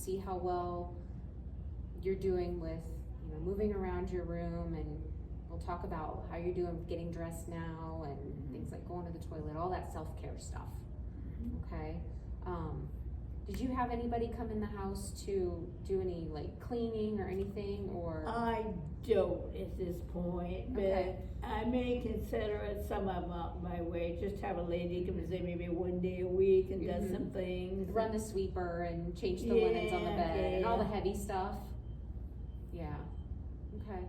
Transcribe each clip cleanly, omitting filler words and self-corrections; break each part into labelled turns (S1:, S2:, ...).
S1: see how well you're doing with, you know, moving around your room, and we'll talk about how you're doing with getting dressed now and things like going to the toilet, all that self-care stuff. Okay. Did you have anybody come in the house to do any like cleaning or anything, or?
S2: I don't at this point, but
S1: Okay.
S2: I may consider it some of my way, just have a lady comes in maybe one day a week and does some things.
S1: Run the sweeper and change the linens on the bed and all the heavy stuff. Yeah. Okay.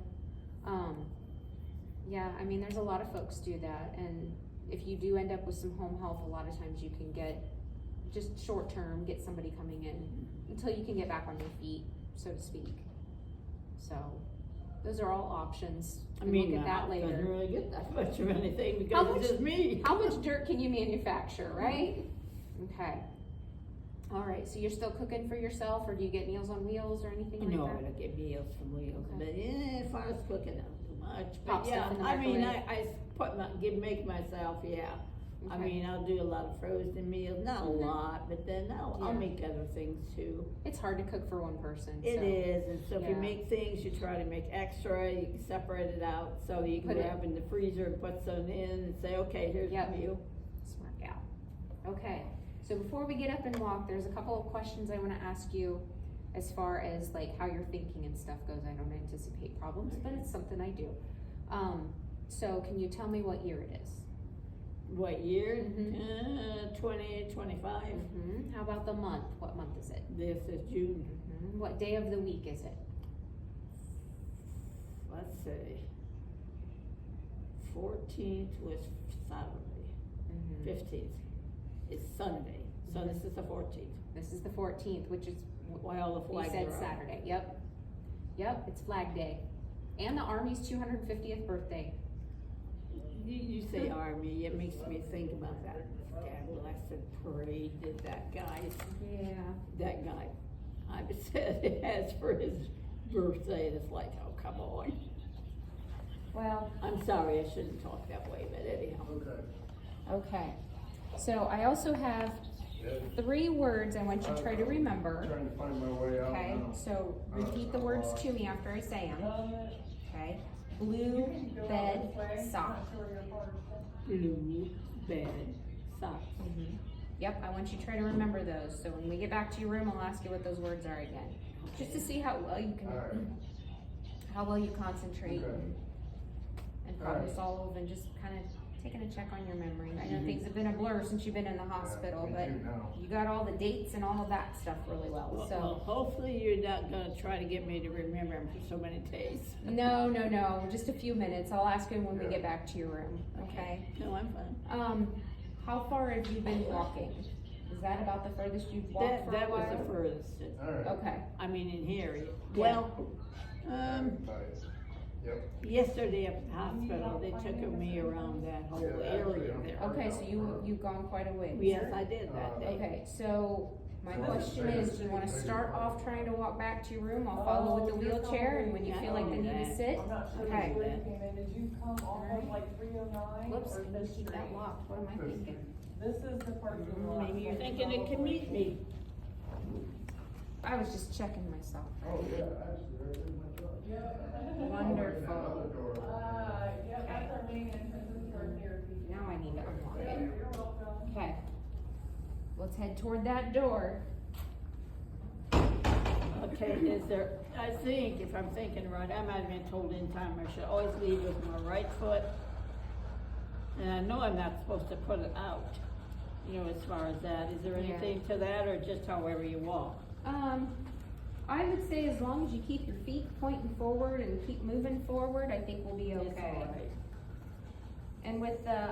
S1: Yeah, I mean, there's a lot of folks do that, and if you do end up with some home health, a lot of times you can get just short term, get somebody coming in until you can get back on your feet, so to speak. So those are all options.
S2: I mean,
S1: we'll get that
S2: I
S1: later.
S2: didn't really get that much of anything
S1: How
S2: because it's just me.
S1: How much dirt can you manufacture, right? Okay. All right, so you're still cooking for yourself, or do you get Meals on Wheels or anything
S2: No,
S1: like
S2: I
S1: that?
S2: don't get meals from Wheels,
S1: Okay.
S2: but yeah, as far as cooking, not too much.
S1: Pop
S2: But yeah,
S1: stuff in the
S2: I mean,
S1: microwave.
S2: make myself, yeah. I
S1: Okay.
S2: mean, I'll do a lot of frozen meals, not a
S1: Mhm.
S2: lot, but then I'll
S1: Yeah.
S2: make other things too.
S1: It's hard to cook for one person.
S2: It
S1: so.
S2: is, and so if you
S1: yeah.
S2: make things, you try to make extra, you can separate it out, so you can
S1: Put it-
S2: grab in the freezer and put some in and say, okay, here's
S1: Yep.
S2: the meal.
S1: Smart gal. Okay, so before we get up and walk, there's a couple of questions I wanna ask you as far as like how your thinking and stuff goes. I don't anticipate problems, but it's something I do. So can you tell me what year it is?
S2: What year?
S1: Mhm.
S2: 2025.
S1: How about the month? What month is it?
S2: This is June.
S1: What day of the week is it?
S2: Let's see. 14th was Saturday. 15th is Sunday. So this is the 14th.
S1: This is the 14th, which is,
S2: Why all the
S1: you
S2: flags
S1: said
S2: are up.
S1: Saturday, yep. Yep, it's Flag Day. And the Army's 250th birthday.
S2: You say Army, it makes me think about that blessed parade that
S1: Yeah.
S2: guy, I said it has for his birthday, and it's like, oh, come on.
S1: Well,
S2: I'm sorry, I shouldn't talk that way, but anyhow.
S1: okay. So I also have 3 words I want you to try to remember.
S3: Trying to find my way out
S1: Okay,
S3: now.
S1: so repeat the words to me after I say them. Okay. Blue bed sock.
S2: Blue bed socks.
S1: Yep, I want you to try to remember those. So when we get back to your room, I'll ask you what those words are again, just to see how well you can,
S3: Alright.
S1: how well you concentrate
S3: Okay.
S1: and problem
S3: Alright.
S1: solve, and just kind of taking a check on your memory. I know things have been a blur since you've been in the hospital,
S3: me
S1: but
S3: too now.
S1: you got all the dates and all of that stuff really well.
S2: Well,
S1: So
S2: hopefully you're not gonna try to get me to remember them for so many days.
S1: no, just a few minutes. I'll ask you when we get back to your room. Okay.
S2: No, I'm fine.
S1: How far have you been walking? Is that about the furthest you've walked for
S2: That
S1: a
S2: was
S1: while?
S2: the furthest.
S3: Alright.
S1: Okay.
S2: I mean, in here.
S1: Yeah.
S2: Well,
S3: Yep.
S2: yesterday at the hospital, they took me around that whole area there.
S1: Okay, so you've gone quite a ways.
S2: Yes, I did that day.
S1: Okay, so my question is, do you wanna start off trying to walk back to your room? I'll follow with the wheelchair, and when you feel like the need to sit, okay.
S4: Did you come off of like 309?
S1: Whoops,
S4: or
S1: I need to
S4: this
S1: keep that
S4: street?
S1: locked. What am I thinking?
S4: This is the parking lot.
S2: Maybe you're thinking it can meet me.
S1: I was just checking myself.
S3: Oh, yeah, actually, right in my truck.
S1: Wonderful.
S4: Yeah, that's our main entrance into our therapy.
S1: Now I need to unlock
S4: Yeah,
S1: it.
S4: you're welcome.
S1: Okay. Let's head toward that door.
S2: Okay, is there, I think, if I'm thinking right, I might have been told in time, I should always lead with my right foot. And I know I'm not supposed to put it out, you know, as far as that. Is there
S1: Yeah.
S2: anything to that, or just however you walk?
S1: I would say as long as you keep your feet pointing forward and keep moving forward, I think we'll be
S2: It's
S1: okay.
S2: all right.
S1: And with the,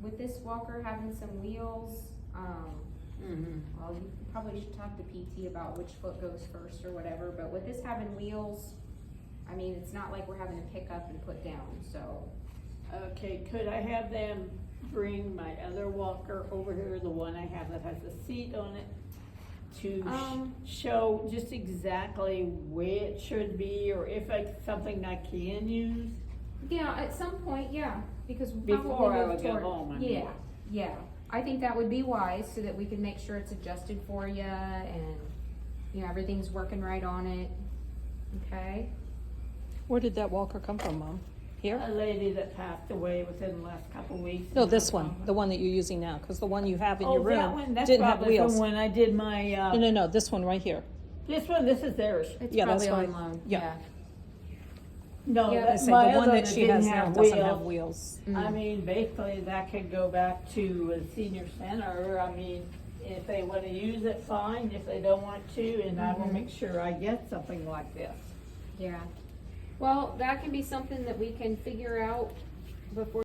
S1: with this walker having some wheels, well, you probably should talk to PT about which foot goes first or whatever, but with this having wheels, I mean, it's not like we're having to pick up and put down, so.
S2: Okay, could I have them bring my other walker over here, the one I have that has a seat on it, to show just exactly where it should be, or if it's something I can use?
S1: Yeah, at some point, yeah, because we'll
S2: Before
S1: probably
S2: I
S1: move
S2: would go
S1: toward-
S2: home, I mean.
S1: Yeah, I think that would be wise so that we can make sure it's adjusted for you and, you know, everything's working right on it, okay?
S5: Where did that walker come from, Mom? Here?
S2: A lady that passed away within the last couple of weeks.
S5: No, this one, the one that you're using now, because the one you have in your
S2: Oh, that
S5: room
S2: one, that's
S5: didn't have
S2: probably from
S5: wheels.
S2: when I did my,
S5: No, this one right here.
S2: this one, this is theirs.
S1: It's
S5: Yeah, that's
S1: probably on
S5: fine.
S1: loan,
S5: Yeah.
S1: yeah.
S2: No,
S1: Yeah.
S5: I
S2: that,
S5: say,
S2: my
S5: the one
S2: other
S5: that she
S2: didn't
S5: has now
S2: have
S5: doesn't have
S2: wheels.
S5: wheels.
S2: I mean, basically, that could go back to a senior center, I mean, if they wanna use it, fine, if they don't want to, and I will
S1: Mhm.
S2: make sure I get something like this.
S1: Yeah. Well, that can be something that we can figure out before